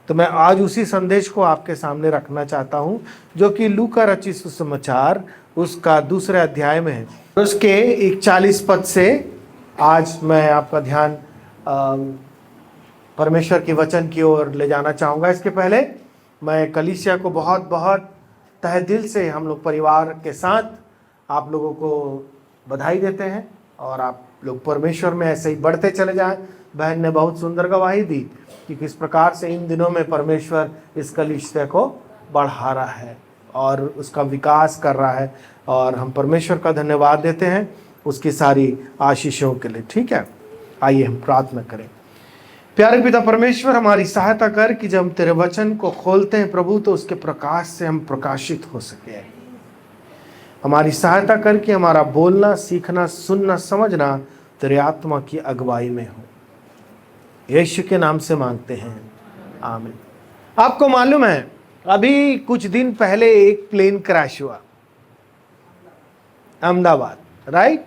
तो मैं आज उसी संदेश को आपके सामने रखना चाहता हूं, जो कि लूका रचित सुसमाचार उसका दूसरे अध्याय में है। उसके 41 पद से आज मैं आपका ध्यान परमेश्वर के वचन की ओर ले जाना चाहूँगा। इसके पहले मैं कलीसिया को बहुत बहुत तहे दिल से हम लोग परिवार के साथ आप लोगों को बधाई देते हैं, और आप लोग परमेश्वर में ऐसे ही बढ़ते चले जाएं। बहन ने बहुत सुंदर गवाही दी कि किस प्रकार से इन दिनों में परमेश्वर इस कलीसिया को बढ़ा रहा है और उसका विकास कर रहा है, और हम परमेश्वर का धन्यवाद देते हैं उसकी सारी आशीषों के लिए। ठीक है, आइए हम प्रार्थना करें। प्यारे पिता परमेश्वर, हमारी सहायता कर कि जब हम तेरे वचन को खोलते हैं प्रभु, तो उसके प्रकाश से हम प्रकाशित हो सके। हमारी सहायता कर कि हमारा बोलना, सीखना, सुनना, समझना तेरे आत्मा की अगुवाई में हो। यीशु के नाम से मांगते हैं, आमीन। आपको मालूम है, अभी कुछ दिन पहले एक प्लेन क्रैश हुआ अहमदाबाद, राइट?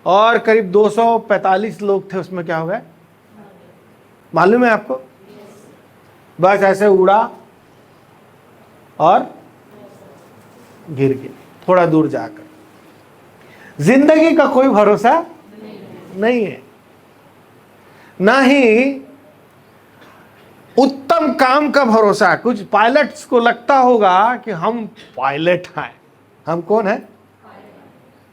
और करीब 245 लोग थे उसमें। क्या हो गया मालूम है आपको? बस ऐसे उड़ा और गिर गया थोड़ा दूर जाकर। जिंदगी का कोई भरोसा नहीं है, ना ही उत्तम काम का भरोसा है। कुछ पायलट्स को लगता होगा कि हम पायलट हैं। हम कौन है?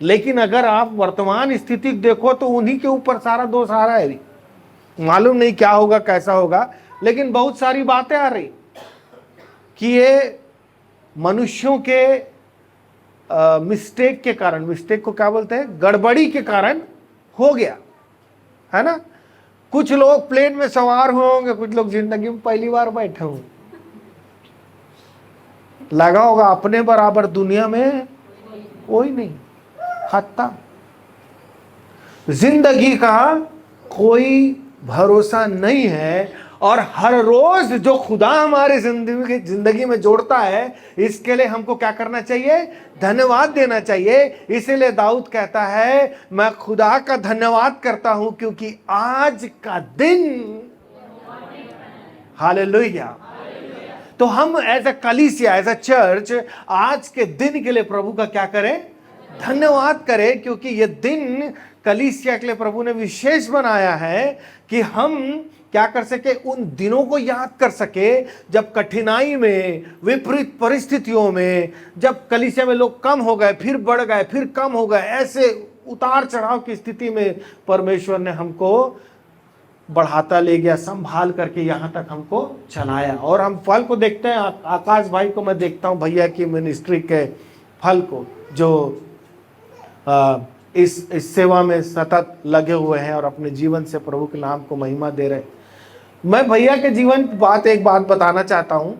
लेकिन अगर आप वर्तमान स्थिति देखो तो उन्हीं के ऊपर सारा दोष आ रहा है। मालूम नहीं क्या होगा, कैसा होगा, लेकिन बहुत सारी बातें आ रही कि ये मनुष्यों के मिस्टेक के कारण, मिस्टेक को क्या बोलते हैं, गड़बड़ी के कारण हो गया है ना। कुछ लोग प्लेन में सवार हुए होंगे, कुछ लोग जिंदगी में पहली बार बैठे होंगे। लगा होगा अपने बराबर दुनिया में कोई नहीं, खत्म। जिंदगी का कोई भरोसा नहीं है, और हर रोज जो खुदा हमारे जिंदगी में जोड़ता है, इसके लिए हमको क्या करना चाहिए? धन्यवाद देना चाहिए। इसीलिए दाऊद कहता है, मैं खुदा का धन्यवाद करता हूं क्योंकि आज का दिन, हालेलुया। तो हम एज अ कलीसिया, एज अ चर्च, आज के दिन के लिए प्रभु का क्या करें? धन्यवाद करें, क्योंकि ये दिन कलीसिया के लिए प्रभु ने विशेष बनाया है कि हम क्या कर सके, उन दिनों को याद कर सके जब कठिनाई में, विपरीत परिस्थितियों में, जब कलीसिया में लोग कम हो गए, फिर बढ़ गए, फिर कम हो गए, ऐसे उतार चढ़ाव की स्थिति में परमेश्वर ने हमको बढ़ाता ले गया, संभाल करके यहाँ तक हमको चलाया। और हम फल को देखते हैं। आकाश भाई को मैं देखता हूँ, भैया की मिनिस्ट्री के फल को, जो इस सेवा में सतत लगे हुए हैं और अपने जीवन से प्रभु के नाम को महिमा दे रहे हैं। मैं भैया के जीवन की एक बात बताना चाहता हूं।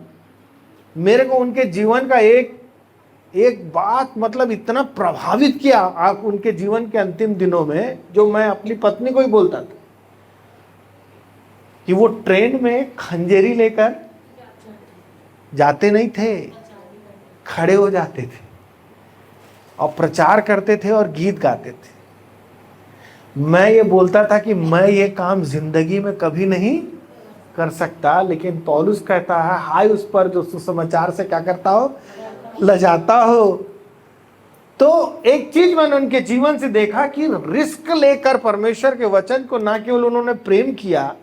मेरे को उनके जीवन का एक बात मतलब इतना प्रभावित किया आप उनके जीवन के अंतिम दिनों में, जो मैं अपनी पत्नी को ही बोलता था कि वो ट्रेन में खंजेरी लेकर जाते नहीं थे, खड़े हो जाते थे और प्रचार करते थे और गीत गाते थे। मैं ये बोलता था कि मैं ये काम जिंदगी में कभी नहीं कर सकता, लेकिन पौलुस कहता है, हाय उस पर जो सुसमाचार से क्या करता हो? लजाता हो। तो एक चीज मैंने उनके जीवन से देखा कि रिस्क लेकर परमेश्वर के वचन को ना केवल उन्होंने प्रेम किया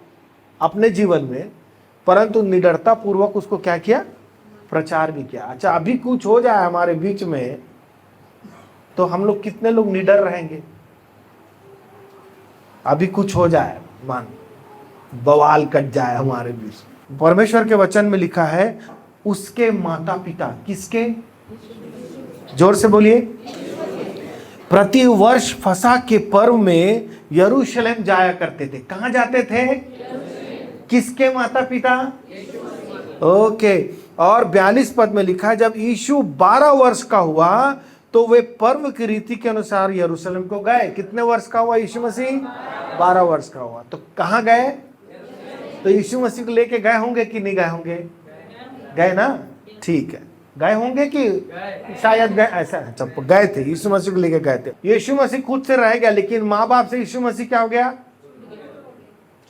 अपने जीवन में, परंतु निडरता पूर्वक उसको क्या किया? प्रचार भी किया। अच्छा, अभी कुछ हो जाए हमारे बीच में तो हम लोग कितने लोग निडर रहेंगे? अभी कुछ हो जाए, मान बवाल कट जाए हमारे बीच। परमेश्वर के वचन में लिखा है, उसके माता पिता, किसके? जोर से बोलिए। प्रति वर्ष फसह के पर्व में यरूशलेम जाया करते थे। कहां जाते थे? किसके माता पिता? ओके। और 42 पद में लिखा है, जब यीशु 12 वर्ष का हुआ तो वे पर्व की रीति के अनुसार यरूशलेम को गए। कितने वर्ष का हुआ यीशु मसीह? 12 वर्ष का हुआ। तो कहां गए? तो यीशु मसीह को लेके गए होंगे कि नहीं गए होंगे? गए ना? ठीक है, गए होंगे कि शायद गए, ऐसा गए थे। यीशु मसीह को लेके गए थे। यीशु मसीह खुद से रह गया, लेकिन माँ बाप से यीशु मसीह क्या हो गया?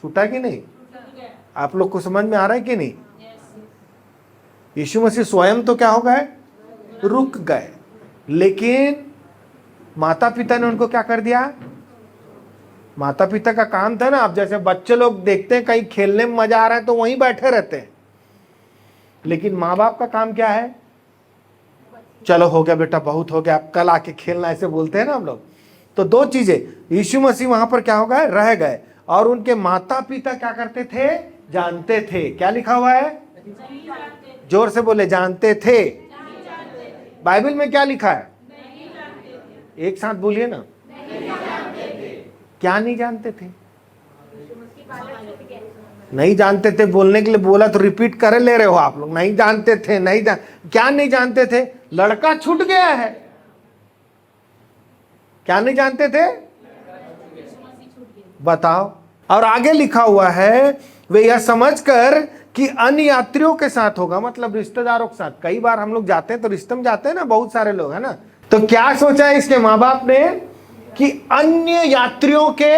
छूटा कि नहीं? आप लोग को समझ में आ रहा है कि नहीं? यीशु मसीह स्वयं तो क्या हो गए, रुक गए, लेकिन माता पिता ने उनको क्या कर दिया? माता पिता का काम था ना, अब जैसे बच्चे लोग देखते हैं कहीं खेलने में मजा आ रहा है तो वहीं बैठे रहते हैं, लेकिन माँ बाप का काम क्या है? चलो हो गया बेटा, बहुत हो गया, अब कल आके खेलना, ऐसे बोलते हैं ना हम लोग। तो दो चीजें, यीशु मसीह वहां पर क्या हो गए, रह गए, और उनके माता पिता क्या करते थे? जानते थे। क्या लिखा हुआ है? जोर से बोले, जानते थे। बाइबल में क्या लिखा है? एक साथ बोलिए ना। क्या नहीं जानते थे? नहीं जानते थे बोलने के लिए बोला तो रिपीट करे ले रहे हो आप लोग। नहीं जानते थे, क्या नहीं जानते थे? लड़का छूट गया है। क्या नहीं जानते थे? बताओ। और आगे लिखा हुआ है, वे यह समझकर कि अन्य यात्रियों के साथ होगा, मतलब रिश्तेदारों के साथ। कई बार हम लोग जाते हैं तो रिश्ते में जाते हैं ना, बहुत सारे लोग, है ना। तो क्या सोचा है इसके माँ बाप ने कि अन्य यात्रियों के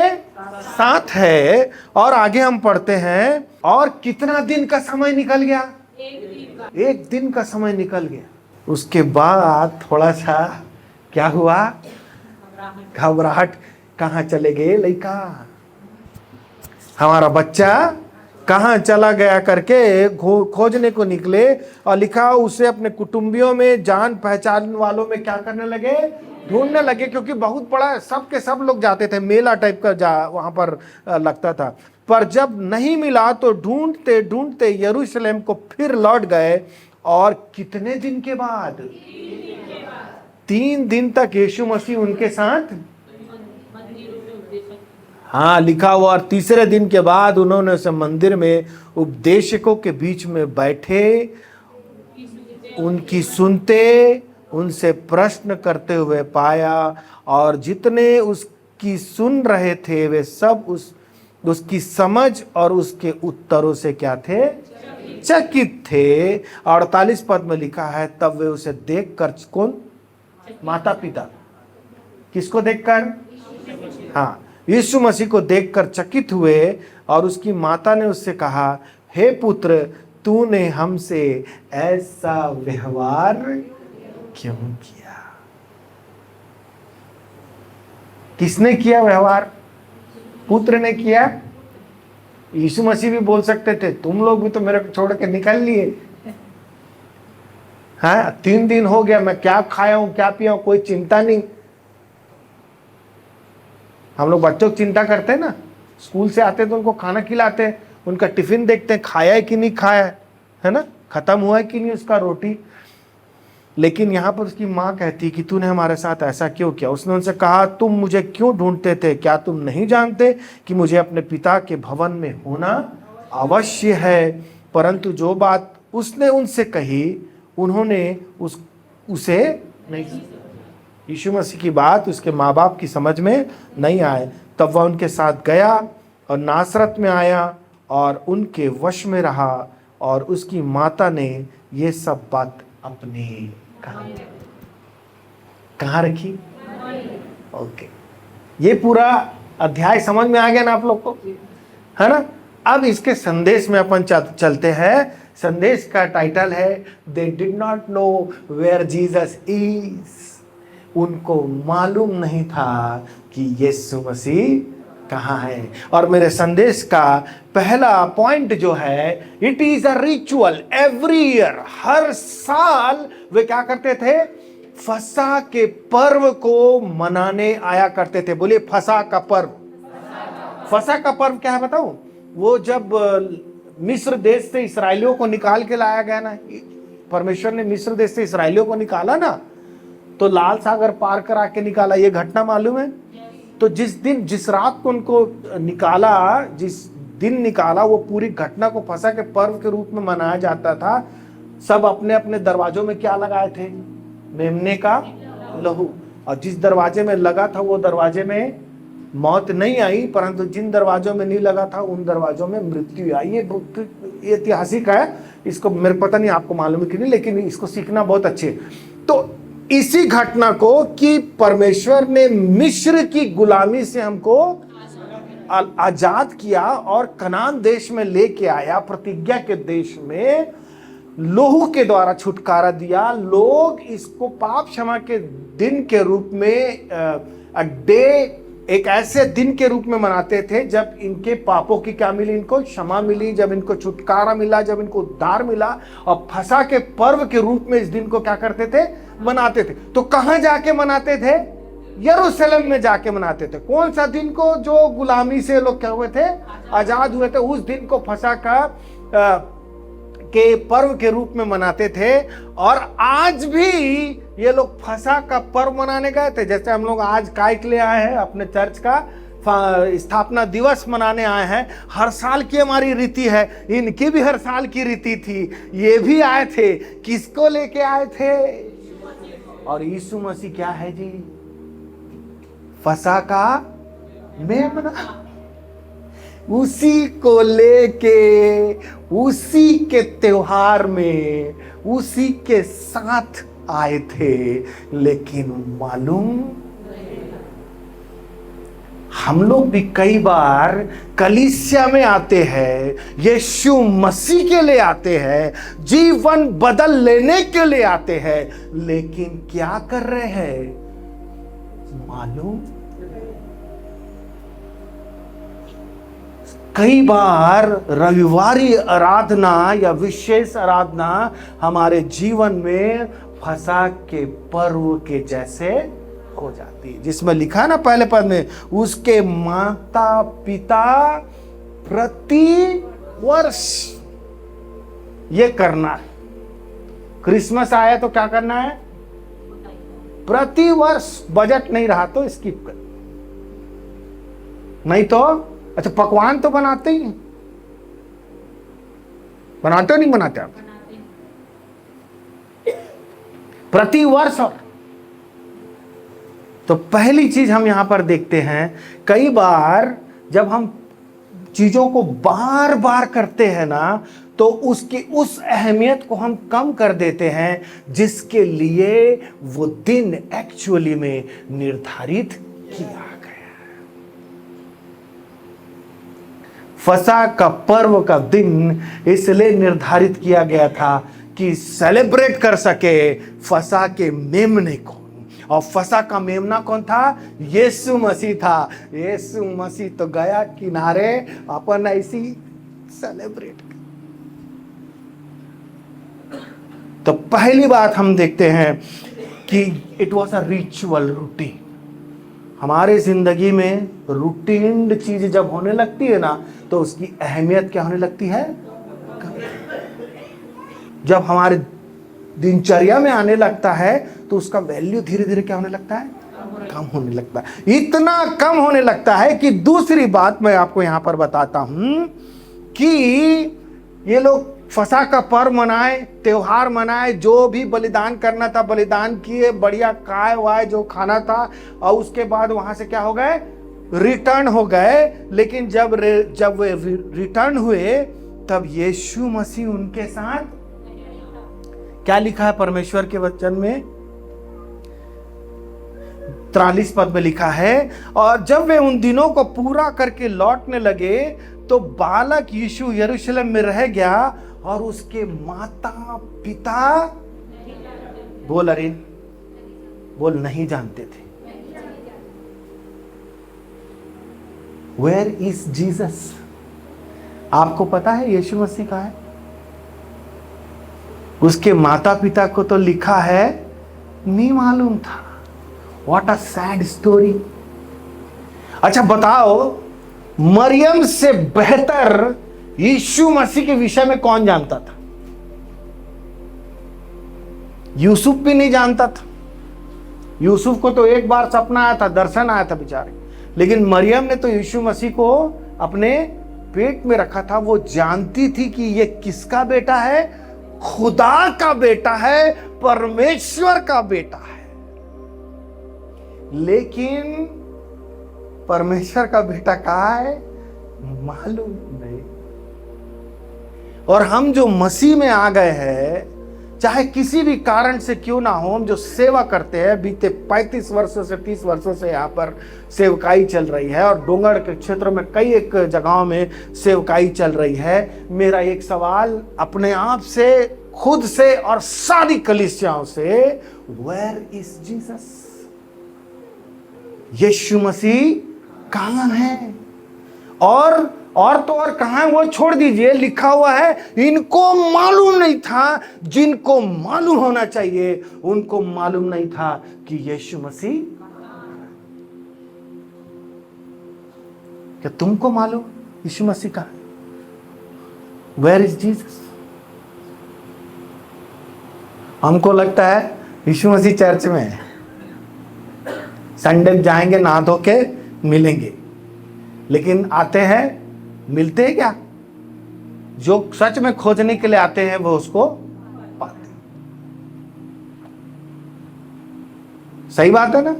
साथ है। और आगे हम पढ़ते हैं, और कितना दिन का समय निकल गया? एक दिन का समय निकल गया। उसके बाद थोड़ा सा क्या हुआ? घबराहट। कहाँ चले गए लड़का, हमारा बच्चा कहाँ चला गया करके खोजने को निकले। और लिखा, उसे अपने कुटुंबियों में, जान पहचान वालों में क्या करने लगे? ढूंढने लगे, क्योंकि बहुत बड़ा सब के सब लोग जाते थे, मेला टाइप का वहां पर लगता था। पर जब नहीं मिला तो ढूंढते ढूंढते यरूशलेम को फिर लौट गए। और कितने दिन के बाद? 3 दिन तक यीशु मसीह उनके साथ, हाँ लिखा हुआ। और तीसरे दिन के बाद उन्होंने उसे मंदिर में उपदेशकों के बीच में बैठे, उनकी सुनते, उनसे प्रश्न करते हुए पाया। और जितने उसकी सुन रहे थे वे सब उसकी समझ और उसके उत्तरों से क्या थे? चकित थे। 48 पद में लिखा है, तब वे उसे देखकर, कौन? माता पिता। किसको देखकर? हाँ, यीशु मसीह को देखकर चकित हुए। और उसकी माता ने उससे कहा, हे पुत्र, तूने हमसे ऐसा व्यवहार क्यों किया? किसने किया व्यवहार? पुत्र ने किया। यीशु मसीह भी बोल सकते थे, तुम लोग भी तो मेरे को छोड़ के निकल लिए। हाँ, 3 दिन हो गया, मैं क्या खाया हूं, क्या पिया हूं, कोई चिंता नहीं। हम लोग बच्चों की चिंता करते हैं ना, स्कूल से आते हैं तो उनको खाना खिलाते हैं, उनका टिफिन देखते हैं, खाया है कि नहीं खाया है ना, खत्म हुआ है कि नहीं उसका रोटी। लेकिन यहाँ पर उसकी माँ कहती कि तूने हमारे साथ ऐसा क्यों किया? उसने उनसे कहा, तुम मुझे क्यों ढूंढते थे? क्या तुम नहीं जानते कि मुझे अपने पिता के भवन में होना अवश्य है? परंतु जो बात उसने उनसे कही उन्होंने उसे नहीं, यीशु मसीह की बात उसके माँ बाप की समझ में नहीं आए। तब वह उनके साथ गया और नासरत में आया और उनके वश में रहा। और उसकी माता ने ये सब बात अपने कहाँ रखी? ओके, ये पूरा अध्याय समझ में आ गया ना आप लोग को, है ना। अब इसके संदेश में अपन चलते हैं। संदेश का टाइटल है, they did not know where Jesus is. उनको मालूम नहीं था कि यीशु मसीह कहाँ है। और मेरे संदेश का पहला पॉइंट जो है, it is a ritual every year. हर साल वे क्या करते थे? फसह के पर्व को मनाने आया करते थे। बोलिए, फसह का पर्व। फसह का पर्व क्या है बताऊं? वो जब मिस्र देश से इसराइलियों को निकाल के लाया गया ना, परमेश्वर ने मिस्र देश से इसराइलियों को निकाला ना, तो लाल सागर पार करा के निकाला। ये घटना मालूम है? तो जिस रात को उनको निकाला, जिस दिन निकाला, वो पूरी घटना को फसह के पर्व के रूप में मनाया जाता था। सब अपने अपने दरवाजों में क्या लगाए थे? मेमने का लहू। और जिस दरवाजे में लगा था वो दरवाजे में मौत नहीं आई, परंतु जिन दरवाजों में नहीं लगा था उन दरवाजों में मृत्यु आई। ये ऐतिहासिक है, इसको मेरे पता नहीं आपको मालूम है कि नहीं, लेकिन इसको सीखना बहुत अच्छे। तो इसी घटना को कि परमेश्वर ने मिस्र की गुलामी से हमको आजाद किया और कनान देश में लेके आया, प्रतिज्ञा के देश में लोहू के द्वारा छुटकारा दिया। लोग इसको पाप क्षमा के दिन के रूप में डे, एक ऐसे दिन के रूप में मनाते थे जब इनके पापों की क्या मिली, इनको क्षमा मिली, जब इनको छुटकारा मिला, जब इनको उद्धार मिला। और फसह के पर्व के रूप में इस दिन को क्या करते थे, मनाते थे। तो कहां जाके मनाते थे? यरूशलेम में जाके मनाते थे। कौन सा दिन को? जो गुलामी से लोग क्या हुए थे, आजाद हुए थे, उस दिन को फसह का के पर्व के रूप में मनाते थे। और आज भी ये लोग फसह का पर्व मनाने गए थे। जैसे हम लोग आज काय के लिए आए हैं, अपने चर्च का स्थापना दिवस मनाने आए हैं। हर साल की हमारी रीति है, इनकी भी हर साल की रीति थी। ये भी आए थे, किसको लेके आए थे? और यीशु मसीह क्या है जी? फसह का मेमना, उसी को लेके, उसी के त्योहार में उसी के साथ आए थे। लेकिन मालूम, हम लोग भी कई बार कलीसिया में आते हैं, यीशु मसीह के लिए आते हैं, जीवन बदल लेने के लिए आते हैं, लेकिन क्या कर रहे हैं मालूम? कई बार रविवारी आराधना या विशेष आराधना हमारे जीवन में फसह के पर्व के जैसे हो जाती है, जिसमें लिखा ना पहले पद में, उसके माता पिता प्रति वर्ष ये करना है। क्रिसमस आया तो क्या करना है? प्रति वर्ष। बजट नहीं रहा तो स्किप कर, नहीं तो अच्छा पकवान तो बनाते ही, बनाते नहीं बनाते आप? प्रति वर्ष। और तो पहली चीज हम यहां पर देखते हैं, कई बार जब हम चीजों को बार बार करते हैं ना, तो उसकी उस अहमियत को हम कम कर देते हैं जिसके लिए वो दिन एक्चुअली में निर्धारित किया। फसह का पर्व का दिन इसलिए निर्धारित किया गया था कि सेलिब्रेट कर सके फसह के मेमने को। और फसह का मेमना कौन था? यीशु मसीह था। यीशु मसीह तो गया किनारे, अपन ऐसी सेलिब्रेट। तो पहली बात हम देखते हैं कि it was a ritual, routine. हमारे जिंदगी में रूटीन चीज जब होने लगती है ना, तो उसकी अहमियत क्या होने लगती है? जब हमारे दिनचर्या में आने लगता है तो उसका वैल्यू धीरे धीरे क्या होने लगता है? कम होने लगता है। इतना कम होने लगता है कि दूसरी बात मैं आपको यहां पर बताता हूं कि ये लोग फसह का पर्व मनाए, त्योहार मनाए, जो भी बलिदान करना था बलिदान किए, बढ़िया काय वाय जो खाना था, और उसके बाद वहां से क्या हो गए? रिटर्न हो गए। लेकिन जब वे रिटर्न हुए तब यीशु मसीह उनके साथ, क्या लिखा है परमेश्वर के वचन में? 43 पद में लिखा है, और जब वे उन दिनों को पूरा करके लौटने लगे तो बालक यीशु यरूशलेम में रह गया और उसके माता पिता बोल, अरे बोल, नहीं जानते थे। Where is Jesus? आपको पता है यीशु मसीह कहाँ है? उसके माता पिता को तो लिखा है नहीं मालूम था। What a sad story. अच्छा बताओ, मरियम से बेहतर यीशु मसीह के विषय में कौन जानता था? यूसुफ भी नहीं जानता था। यूसुफ को तो एक बार सपना आया था, दर्शन आया था बेचारे, लेकिन मरियम ने तो यीशु मसीह को अपने पेट में रखा था। वो जानती थी कि ये किसका बेटा है? खुदा का बेटा है, परमेश्वर का बेटा है। लेकिन परमेश्वर का बेटा कहाँ है मालूम नहीं। और हम जो मसीह में आ गए हैं, चाहे किसी भी कारण से क्यों ना हो, हम जो सेवा करते हैं, बीते 35 वर्षों से 30 वर्षों से यहाँ पर सेवकाई चल रही है और डोंगर के क्षेत्रों में कई एक जगहों में सेवकाई चल रही है। मेरा एक सवाल अपने आप से, खुद से और सारी कलीसियाओं से, वेयर इज जीसस? यीशु मसीह कहां है? और तो और कहां है वो छोड़ दीजिए, लिखा हुआ है इनको मालूम नहीं था। जिनको मालूम होना चाहिए उनको मालूम नहीं था कि यीशु मसीह। क्या तुमको मालूम यीशु मसीह कहां है? Where is Jesus? हमको लगता है यीशु मसीह चर्च में है, संडे जाएंगे नहा धो के मिलेंगे, लेकिन आते हैं, मिलते हैं क्या? जो सच में खोजने के लिए आते हैं वो उसको पाते हैं। सही बात है ना?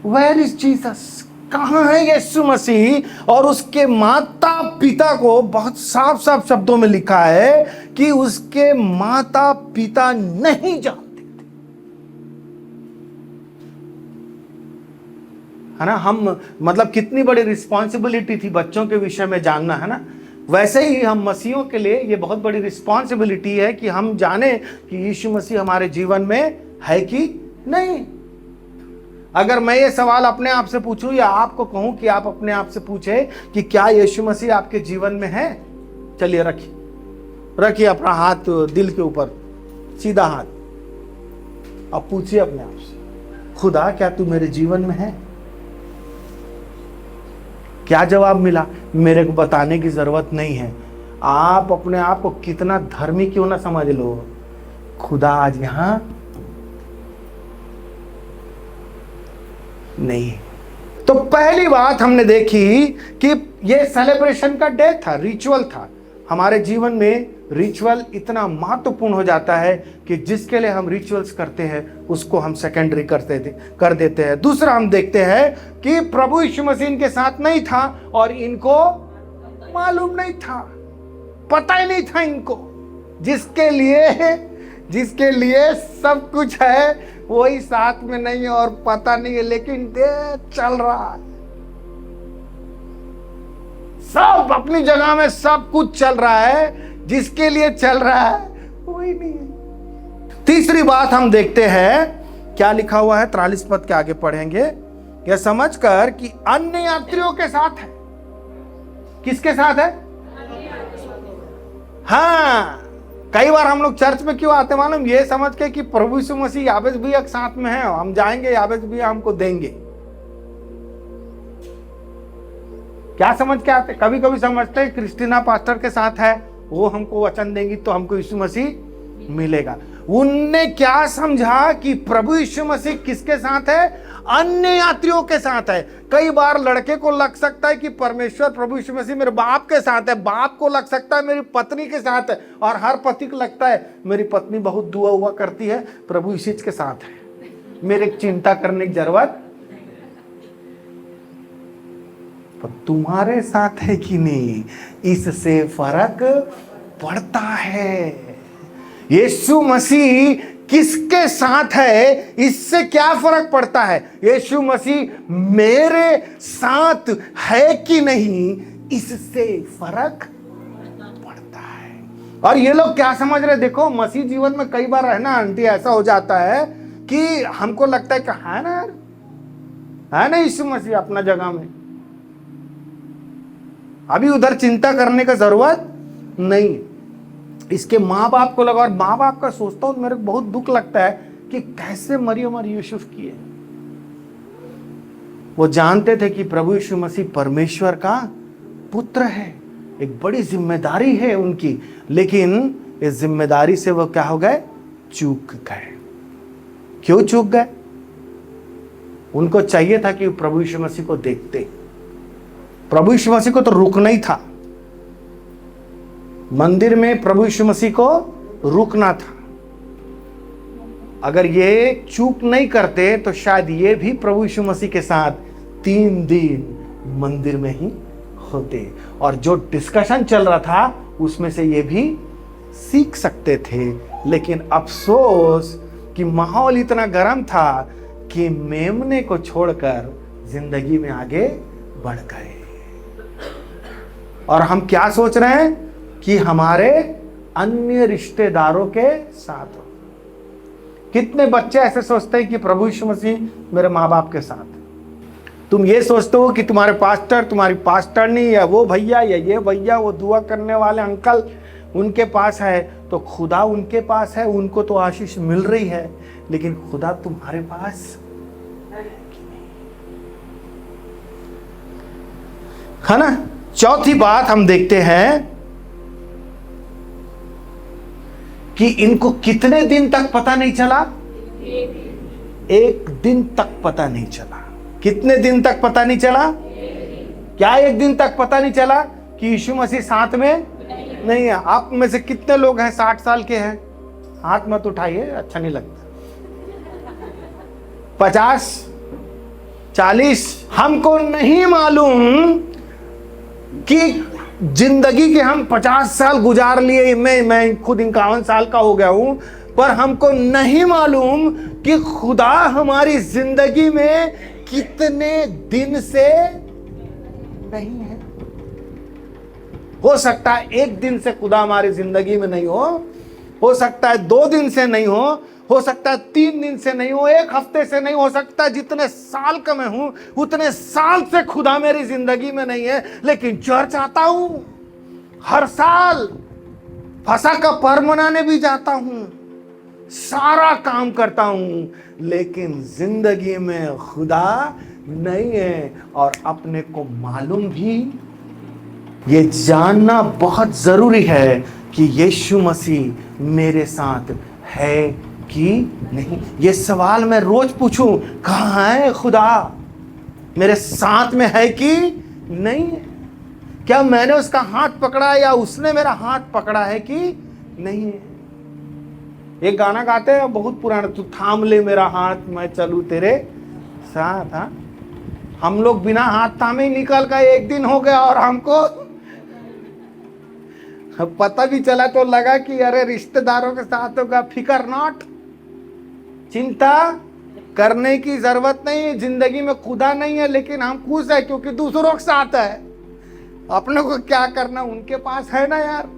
Where is Jesus? कहां है यीशु मसीह? और उसके माता पिता को बहुत साफ साफ शब्दों में लिखा है कि उसके माता पिता नहीं जानते थे, है ना? हम मतलब कितनी बड़ी रिस्पॉन्सिबिलिटी थी बच्चों के विषय में जानना, है ना? वैसे ही हम मसीहों के लिए ये बहुत बड़ी रिस्पॉन्सिबिलिटी है कि हम जाने कि यीशु मसीह हमारे जीवन में है कि नहीं। अगर मैं ये सवाल अपने आप से पूछूं या आपको कहूं कि आप अपने आप से पूछे कि क्या यीशु मसीह आपके जीवन में है, चलिए रखिए अपना हाथ दिल के ऊपर, सीधा हाथ, अब पूछिए अपने आप से, खुदा क्या तू मेरे जीवन में है? क्या जवाब मिला? मेरे को बताने की जरूरत नहीं है। आप अपने आप को कितना धर्मी क्यों ना समझ लो, खुदा आज यहां नहीं। तो पहली बात हमने देखी कि ये सेलिब्रेशन का डे था, रिचुअल था। हमारे जीवन में रिचुअल इतना महत्वपूर्ण हो जाता है कि जिसके लिए हम रिचुअल्स करते हैं उसको हम सेकेंडरी कर देते हैं। दूसरा हम देखते हैं कि प्रभु यीशु मसीह इनके साथ नहीं था और इनको मालूम नहीं था, पता ही नहीं था इनको। जिसके लिए सब कुछ है वही साथ में नहीं है और पता नहीं है, लेकिन चल रहा है, सब अपनी जगह में सब कुछ चल रहा है। जिसके लिए चल रहा है वही नहीं है। तीसरी बात हम देखते हैं, क्या लिखा हुआ है 43 पद के आगे पढ़ेंगे। यह समझकर कि अन्य यात्रियों के साथ है। किसके साथ है? हाँ, कई बार हम लोग चर्च में क्यों आते मालूम? ये समझ के कि प्रभु यीशु मसीह याबेस भी एक साथ में है, हम जाएंगे याबेस भी हमको देंगे। क्या समझ के आते? कभी कभी समझते हैं क्रिस्टीना पास्टर के साथ है, वो हमको वचन देंगी तो हमको यीशु मसीह मिलेगा। उनने क्या समझा कि प्रभु यीशु मसीह किसके साथ है? अन्य यात्रियों के साथ है। कई बार लड़के को लग सकता है कि परमेश्वर प्रभु यीशु मसीह मेरे बाप के साथ है, बाप को लग सकता है मेरी पत्नी के साथ है, और हर पति को लगता है मेरी पत्नी बहुत दुआ हुआ करती है, प्रभु यीशु के साथ है, मेरे चिंता करने की जरूरत। तो तुम्हारे साथ है कि नहीं, इससे फर्क पड़ता है। यीशु मसीह किसके साथ है इससे क्या फर्क पड़ता है? यीशु मसीह मेरे साथ है कि नहीं, इससे फर्क पड़ता है। और ये लोग क्या समझ रहे? देखो, मसीह जीवन में कई बार है ना आंटी, ऐसा हो जाता है कि हमको लगता है कि है ना यार, है ना यीशु मसीह अपना जगह में, अभी उधर चिंता करने का जरूरत नहीं। इसके माँ बाप को लगा, और माँ बाप का सोचता हूं मेरे को बहुत दुख लगता है कि कैसे मरियम और यूसुफ किए। वो जानते थे कि प्रभु यीशु मसीह परमेश्वर का पुत्र है, एक बड़ी जिम्मेदारी है उनकी, लेकिन इस जिम्मेदारी से वो क्या हो गए? चूक गए। क्यों चूक गए? उनको चाहिए था कि प्रभु यीशु मसीह को देखते। प्रभु यीशु मसीह को तो रुकना ही था, मंदिर में प्रभु यीशु मसीह को रुकना था। अगर ये चूक नहीं करते तो शायद ये भी प्रभु यीशु मसीह के साथ 3 दिन मंदिर में ही होते, और जो डिस्कशन चल रहा था उसमें से ये भी सीख सकते थे, लेकिन अफसोस कि माहौल इतना गर्म था कि मेमने को छोड़कर जिंदगी में आगे बढ़ गए। और हम क्या सोच रहे हैं कि हमारे अन्य रिश्तेदारों के साथ हो। कितने बच्चे ऐसे सोचते हैं कि प्रभु यीशु मसीह मेरे माँ बाप के साथ। तुम ये सोचते हो कि तुम्हारे पास्टर, तुम्हारी पास्टरनी, या वो भैया या ये भैया, वो दुआ करने वाले अंकल उनके पास है, तो खुदा उनके पास है, उनको तो आशीष मिल रही है, लेकिन खुदा तुम्हारे पास है ना। चौथी बात हम देखते हैं कि इनको कितने दिन तक पता नहीं चला? एक दिन तक पता नहीं चला। कितने दिन तक पता नहीं चला? क्या एक दिन तक पता नहीं चला कि यीशु मसीह साथ में नहीं है? आप में से कितने लोग हैं 60 साल के हैं? हाथ मत उठाइए, अच्छा नहीं लगता। 50, 40, हमको नहीं मालूम कि जिंदगी के हम 50 साल गुजार लिए। मैं खुद 51 साल का हो गया हूं, पर हमको नहीं मालूम कि खुदा हमारी जिंदगी में कितने दिन से नहीं है। हो सकता है एक दिन से खुदा हमारी जिंदगी में नहीं हो सकता है 2 दिन से नहीं हो सकता है 3 दिन से नहीं हो, 1 हफ्ते से नहीं हो सकता है। जितने साल का मैं हूं उतने साल से खुदा मेरी जिंदगी में नहीं है, लेकिन चर्च आता हूं, हर साल फसा का पर्व मनाने भी जाता हूं, सारा काम करता हूं, लेकिन जिंदगी में खुदा नहीं है। और अपने को मालूम भी, ये जानना बहुत जरूरी है कि यीशु मसीह मेरे साथ है कि नहीं। ये सवाल मैं रोज पूछूं, कहाँ है खुदा? मेरे साथ में है कि नहीं? क्या मैंने उसका हाथ पकड़ा या उसने मेरा हाथ पकड़ा है कि नहीं? एक गाना गाते हैं बहुत पुराना, तू थाम ले मेरा हाथ मैं चलूं तेरे साथ। हाँ, हम लोग बिना हाथ थामे ही निकल गए। एक दिन हो गया और हमको पता भी चला तो लगा कि अरे रिश्तेदारों के साथ होगा। फिकर नॉट, चिंता करने की जरूरत नहीं। जिंदगी में खुदा नहीं है, लेकिन हम खुश है क्योंकि दूसरों के साथ है। अपने को क्या करना, उनके पास है ना यार।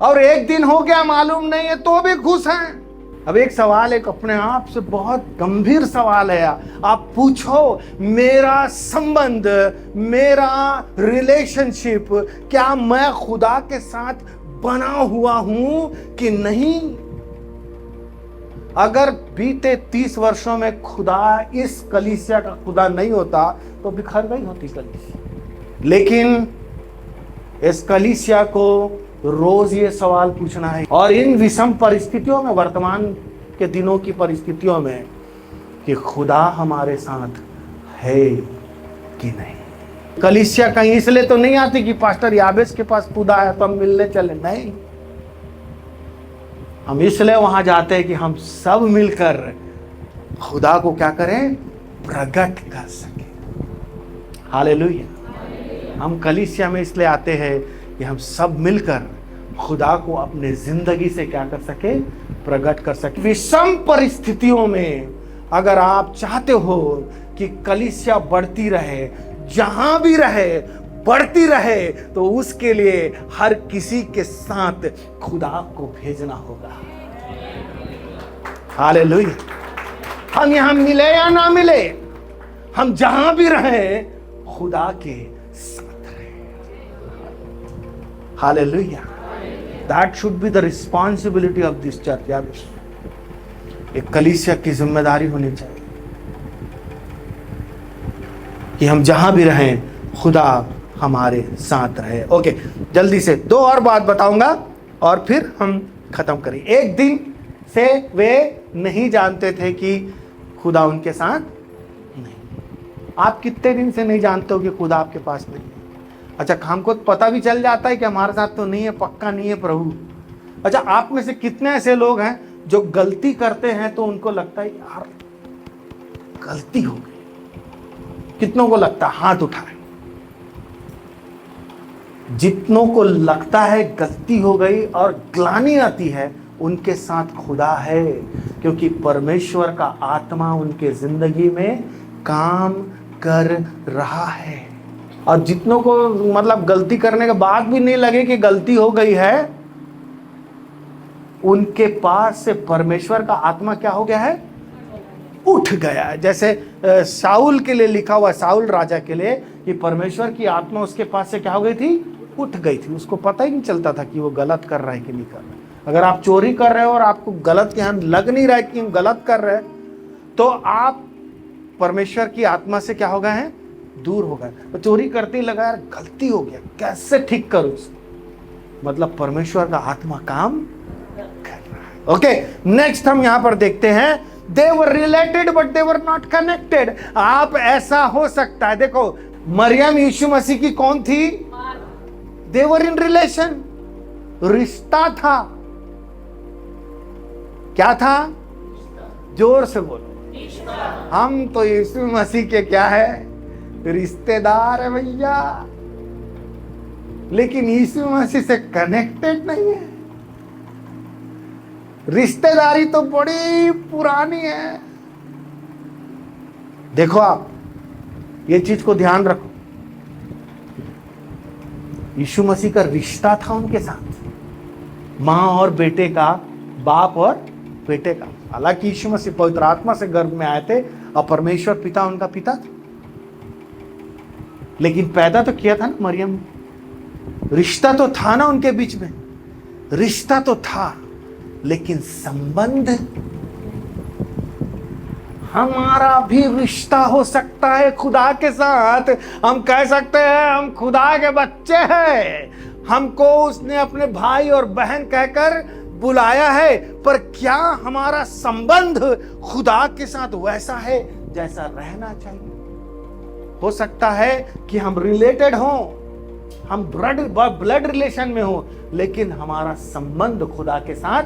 और एक दिन हो गया मालूम नहीं है तो भी खुश हैं। अब एक सवाल, एक अपने आप से बहुत गंभीर सवाल है। आप पूछो, मेरा संबंध, मेरा रिलेशनशिप, क्या मैं खुदा के साथ बना हुआ हूं कि नहीं? अगर बीते 30 वर्षों में खुदा, इस कलीसिया का खुदा नहीं होता तो बिखर गई होती कलीसिया। लेकिन इस कलीसिया को रोज ये सवाल पूछना है, और इन विषम परिस्थितियों में, वर्तमान के दिनों की परिस्थितियों में, कि खुदा हमारे साथ है कि नहीं। कलीसिया कहीं इसलिए तो नहीं आती कि पास्टर याबेस के पास खुदा है तो हम मिलने चले, नहीं। हम इसलिए वहां जाते हैं कि हम सब मिलकर खुदा को क्या करें? प्रकट कर सके। हालेलुया। हम कलीसिया में इसलिए आते हैं कि हम सब मिलकर खुदा को अपने जिंदगी से क्या कर सके? प्रकट कर सके। विषम परिस्थितियों में अगर आप चाहते हो कि कलीसिया बढ़ती रहे, जहां भी रहे बढ़ती रहे, तो उसके लिए हर किसी के साथ खुदा को भेजना होगा। हालेलुया। हम यहां मिले या ना मिले, हम जहां भी रहे खुदा के साथ रहे। Hallelujah. That should be the responsibility of this church. यार, एक कलीसिया की जिम्मेदारी होनी चाहिए कि हम जहां भी रहें खुदा हमारे साथ रहे। ओके, जल्दी से 2 और बात बताऊंगा और फिर हम खत्म करें। एक दिन से वे नहीं जानते थे कि खुदा उनके साथ नहीं। आप कितने दिन से नहीं जानते हो कि खुदा आपके पास नहीं है? अच्छा, हमको पता भी चल जाता है कि हमारे साथ तो नहीं है, पक्का नहीं है प्रभु। अच्छा, आप में से कितने ऐसे लोग हैं जो गलती करते हैं तो उनको लगता है यार गलती हो गई? कितनों को लगता है? हाथ उठाए। जितनों को लगता है गलती हो गई और ग्लानि आती है, उनके साथ खुदा है, क्योंकि परमेश्वर का आत्मा उनके जिंदगी में काम कर रहा है। और जितनों को मतलब गलती करने के बाद भी नहीं लगे कि गलती हो गई है, उनके पास से परमेश्वर का आत्मा क्या हो गया है? उठ गया है। जैसे शाऊल के लिए लिखा हुआ, शाऊल राजा के लिए, कि परमेश्वर की आत्मा उसके पास से क्या हो गई थी? उठ गई थी। उसको पता ही नहीं चलता था कि वो गलत कर रहा है कि नहीं कर रहा है। अगर आप चोरी कर रहे हो और आपको गलत यहाँ लग नहीं रहा है कि हम गलत कर रहे हैं, तो आप परमेश्वर की आत्मा से क्या हो गए हैं? दूर हो गए। तो चोरी करते ही लगा यार गलती हो गया, कैसे ठीक करूं इसको, मतलब परमेश्वर का आत्मा काम कर रहा है। ओके, नेक्स्ट हम यहां पर देखते हैं, they were related but they were not connected. आप ऐसा हो सकता है, देखो मरियम यीशु मसीह की कौन थी? दे वर इन रिलेशन, रिश्ता था। क्या था? जोर से बोलो। हम तो यीशु मसीह के क्या है? रिश्तेदार है भैया, लेकिन यीशु मसीह से कनेक्टेड नहीं है। रिश्तेदारी तो बड़ी पुरानी है। देखो आप ये चीज को ध्यान रखो, यीशु मसीह का रिश्ता था उनके साथ, मां और बेटे का, बाप और बेटे का। हालांकि यीशु मसीह पवित्र आत्मा से गर्भ में आए थे और परमेश्वर पिता उनका पिता था, लेकिन पैदा तो किया था ना मरियम ने। रिश्ता तो था ना उनके बीच में, रिश्ता तो था, लेकिन संबंध, हमारा भी रिश्ता हो सकता है खुदा के साथ। हम कह सकते हैं हम खुदा के बच्चे हैं, हमको उसने अपने भाई और बहन कहकर बुलाया है, पर क्या हमारा संबंध खुदा के साथ वैसा है जैसा रहना चाहिए? हो सकता है कि हम रिलेटेड हों, हम ब्लड रिलेशन में हो, लेकिन हमारा संबंध खुदा के साथ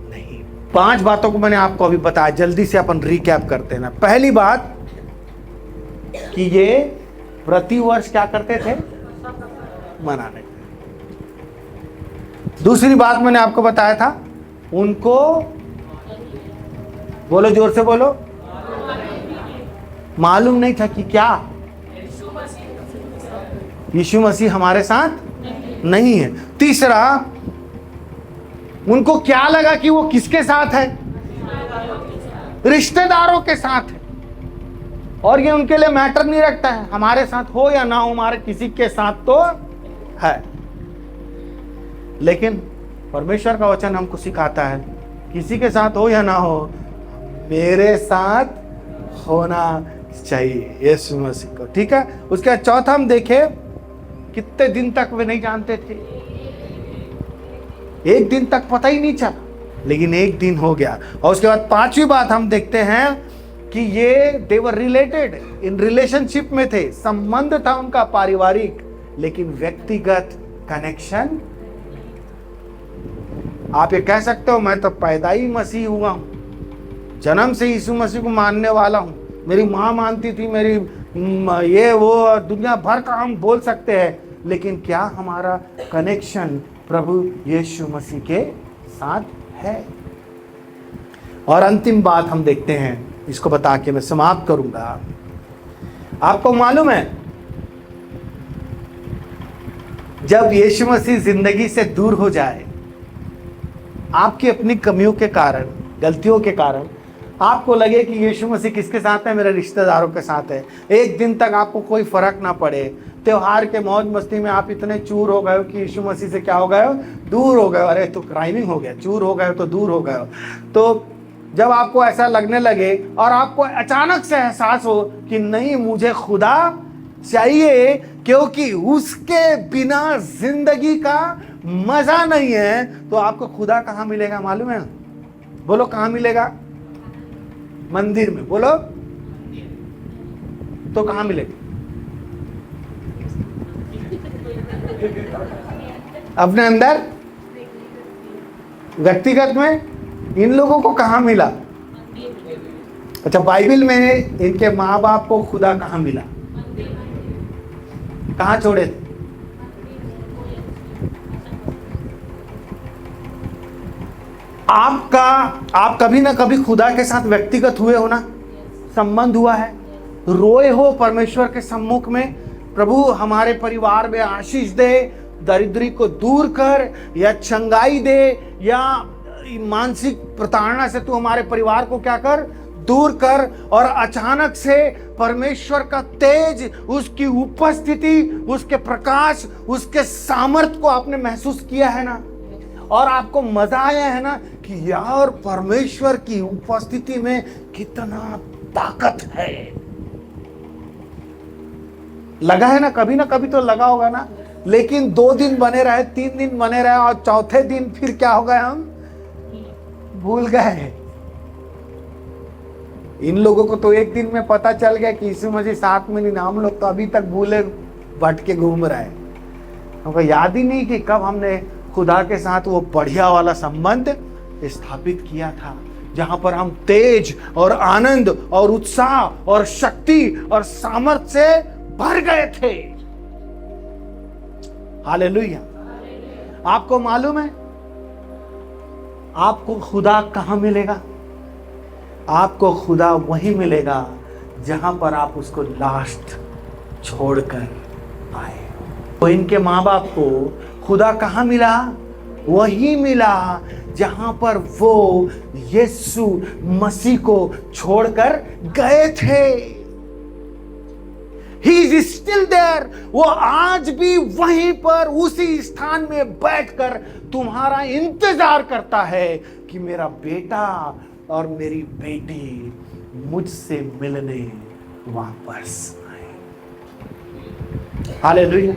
नहीं। 5 बातों को मैंने आपको अभी बताया, जल्दी से अपन रिकैप करते हैं ना। पहली बात कि ये प्रतिवर्ष क्या करते थे? मनाने। दूसरी बात मैंने आपको बताया था, उनको, बोलो जोर से बोलो, मालूम नहीं था कि क्या यीशु मसीह हमारे साथ नहीं है। तीसरा, उनको क्या लगा कि वो किसके साथ है? रिश्तेदारों के साथ है। और ये उनके लिए मैटर नहीं रखता है, हमारे साथ हो या ना हो, हमारे किसी के साथ तो है। लेकिन परमेश्वर का वचन हमको सिखाता है, किसी के साथ हो या ना हो, मेरे साथ होना चाहिए यीशु मसीह को। ठीक है। उसके बाद चौथा हम देखे, कितने दिन तक वे नहीं जानते थे? एक दिन तक पता ही नहीं चला, लेकिन एक दिन हो गया। और उसके बाद 5वीं बात हम देखते हैं कि ये दे वर रिलेटेड, इन रिलेशनशिप में थे, संबंध था उनका पारिवारिक, लेकिन व्यक्तिगत कनेक्शन। आप ये कह सकते हो मैं तो पैदा ही मसीह हुआ हूं, जन्म से यीशु मसीह को मानने वाला हूं, मेरी माँ मानती थी, मेरी ये वो दुनिया भर का हम बोल सकते हैं, लेकिन क्या हमारा कनेक्शन प्रभु यीशु मसीह के साथ है? और अंतिम बात हम देखते हैं, इसको बता के मैं समाप्त करूंगा। आपको मालूम है, जब यीशु मसीह जिंदगी से दूर हो जाए, आपकी अपनी कमियों के कारण, गलतियों के कारण, आपको लगे कि यीशु मसीह किसके साथ है? मेरे रिश्तेदारों के साथ है। एक दिन तक आपको कोई फर्क ना पड़े, त्योहार के मौज मस्ती में आप इतने चूर हो गए हो कि यीशु मसीह से क्या हो गए हो? दूर हो गए हो। अरे तो राइमिंग हो गया, चूर हो गए हो तो दूर हो गए हो। तो जब आपको ऐसा लगने लगे और आपको अचानक से एहसास हो कि नहीं, मुझे खुदा चाहिए, क्योंकि उसके बिना जिंदगी का मजा नहीं है, तो आपको खुदा कहाँ मिलेगा मालूम है? बोलो कहाँ मिलेगा? मंदिर में। बोलो तो कहाँ मिलेगा? अपने अंदर, व्यक्तिगत में। इन लोगों को कहाँ मिला? अच्छा, बाइबल में इनके माँ बाप को खुदा कहाँ मिला? कहाँ छोड़े थे? आपका आप कभी ना कभी खुदा के साथ व्यक्तिगत हुए हो ना, संबंध हुआ है, रोए हो परमेश्वर के सम्मुख में, प्रभु हमारे परिवार में आशीष दे, दरिद्री को दूर कर, या चंगाई दे, या मानसिक प्रताड़ना से तू हमारे परिवार को क्या कर, दूर कर। और अचानक से परमेश्वर का तेज, उसकी उपस्थिति, उसके प्रकाश, उसके सामर्थ्य को आपने महसूस किया है ना, और आपको मजा आया है ना कि यार परमेश्वर की उपस्थिति में कितना ताकत है। लगा है ना कभी तो लगा होगा ना। लेकिन 2 दिन बने रहे, 3 दिन बने रहे, और चौथे दिन फिर क्या हो गए, हम भूल गए। इन लोगों को तो एक दिन में पता चल गया कि यीशु मसीह साथ में नहीं, हम लोग तो अभी तक भूले भटके घूम रहे हैं। हमको याद ही नहीं कि कब हमने खुदा के साथ वो बढ़िया वाला संबंध स्थापित किया था, जहां पर हम तेज और आनंद और उत्साह और शक्ति और सामर्थ्य से भर गए थे। हालेलुया। आपको मालूम है आपको खुदा कहां मिलेगा? आपको खुदा वही मिलेगा जहां पर आप उसको लास्ट छोड़कर आए। तो इनके माँ बाप को खुदा कहां मिला? वही मिला जहां पर वो यीशु मसीह को छोड़कर गए थे। He is still there। वो आज भी वहीं पर उसी स्थान में बैठकर तुम्हारा इंतजार करता है कि मेरा बेटा और मेरी बेटी मुझसे मिलने वापस आए। Hallelujah.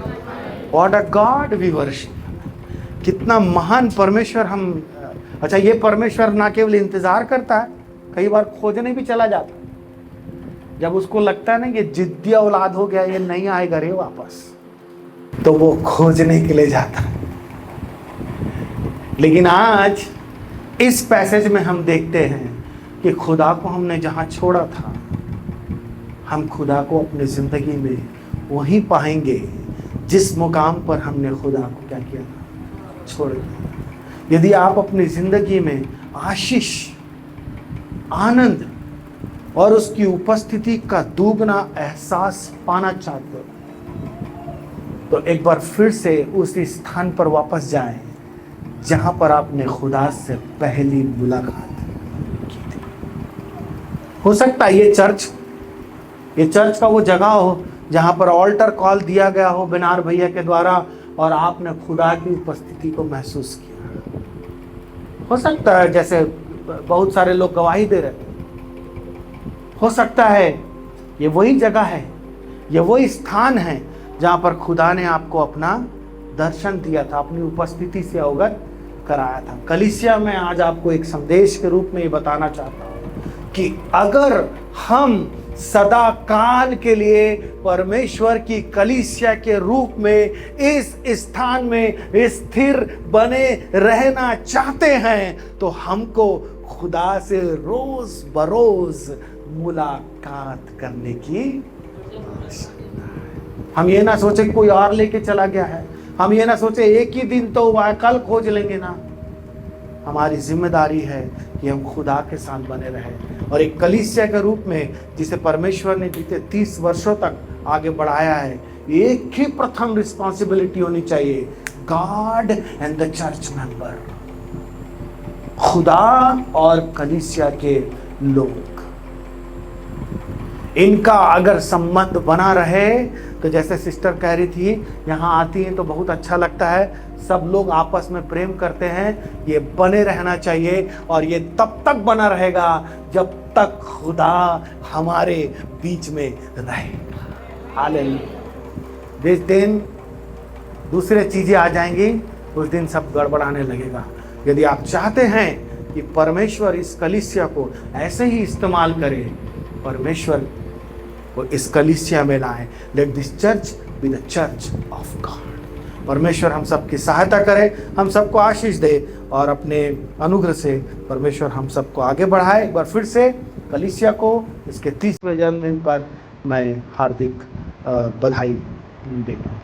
What a God we worship। कितना महान परमेश्वर हम। अच्छा, ये परमेश्वर ना केवल इंतजार करता है, कई बार खोजने भी चला जाता है। जब उसको लगता है ना कि जिद्दी औलाद हो गया, ये नहीं आएगा रे वापस, तो वो खोजने के लिए जाता है। लेकिन आज इस पैसेज में हम देखते हैं कि खुदा को हमने जहां छोड़ा था, हम खुदा को अपनी जिंदगी में वहीं पाएंगे जिस मुकाम पर हमने खुदा को क्या किया था, छोड़ दिया। यदि आप अपनी जिंदगी में आशीष, आनंद और उसकी उपस्थिति का दुगना एहसास पाना चाहते हो, तो एक बार फिर से उस स्थान पर वापस जाएं जहां पर आपने खुदा से पहली मुलाकात की थी। हो सकता है ये चर्च का वो जगह हो जहां पर ऑल्टर कॉल दिया गया हो बिनार भैया के द्वारा, और आपने खुदा की उपस्थिति को महसूस किया। हो सकता है जैसे बहुत सारे लोग गवाही दे रहे, हो सकता है ये वही जगह है, ये वही स्थान है जहां पर खुदा ने आपको अपना दर्शन दिया था, अपनी उपस्थिति से अवगत कराया था। कलीसिया में आज आपको एक संदेश के रूप में ये बताना चाहता हूं कि अगर हम सदा काल के लिए परमेश्वर की कलीसिया के रूप में इस स्थान में स्थिर बने रहना चाहते हैं, तो हमको खुदा से रोज बरोज मुलाकात करने की आवश्यकता है। हम ये ना सोचे कोई और लेके चला गया है, हम ये ना सोचे एक ही दिन तो हुआ है, कल खोज लेंगे ना। हमारी जिम्मेदारी है कि हम खुदा के साथ बने रहें, और एक कलीसिया के रूप में जिसे परमेश्वर ने बीते 30 वर्षों तक आगे बढ़ाया है, एक ही प्रथम रिस्पॉन्सिबिलिटी होनी चाहिए, God and the church member, खुदा और कलीसिया के लोग। इनका अगर संबंध बना रहे तो जैसे सिस्टर कह रही थी, यहाँ आती है तो बहुत अच्छा लगता है, सब लोग आपस में प्रेम करते हैं, ये बने रहना चाहिए। और ये तब तक बना रहेगा जब तक खुदा हमारे बीच में रहे। हालेलुया। जिस दिन दूसरे चीजें आ जाएंगी उस दिन सब गड़बड़ाने लगेगा। यदि आप चाहते हैं कि परमेश्वर इस कलीसिया को ऐसे ही इस्तेमाल करे, परमेश्वर को इस कलीसिया में लाए, let this church be the church of God. परमेश्वर हम सबकी सहायता करे, हम सबको आशीष दे, और अपने अनुग्रह से परमेश्वर हम सबको आगे बढ़ाए। एक बार फिर से कलीसिया को इसके 30वें जन्मदिन पर मैं हार्दिक बधाई देता हूँ।